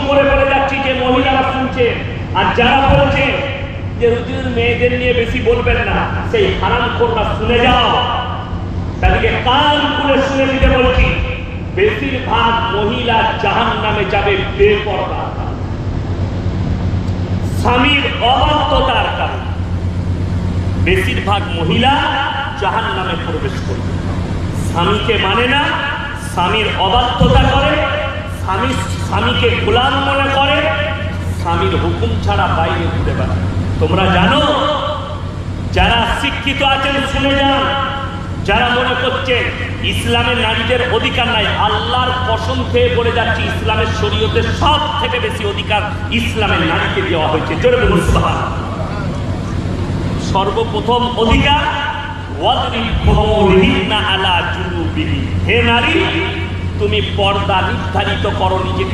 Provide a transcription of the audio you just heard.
করে বলে যাচ্ছি যে মহিলারা শুনছে, আর যারা বলছে যে হুজুর মেয়েদের নিয়ে বেশি বলবেন না, সেই হারামখোররা শুনে যাও, তাদেরকে কান খুলে শুনে দিতে বলছি। বেশিরভাগ মহিলা জাহান্নামে যাবে বেপরদা, স্বামীর অবাধ্যতার কারণে বেশিরভাগ মহিলা জাহান্নামে প্রবেশ করবে। স্বামীকে মানে না, স্বামীর অবাধ্যতা করে, স্বামীকে গোলাম মনে করে, স্বামীর হুকুম ছাড়া বাইরে ঘুরে বেড়ায়। তোমরা জানো, যারা শিক্ষিত আছেন শুনে যান, যারা মনে করছে ইসলামের নারীদের অধিকার নাই, আল্লাহর কসম খেয়ে বলে যাচ্ছি ইসলামের শরীয়তের সব থেকে বেশি অধিকার ইসলামের নারীকে দেওয়া হয়েছে। জোরে বলুন সুবহানাল্লাহ। সর্বপ্রথম অধিকার, হে নারী, তুমি পর্দা নির্ধারিত করো নিজেকে।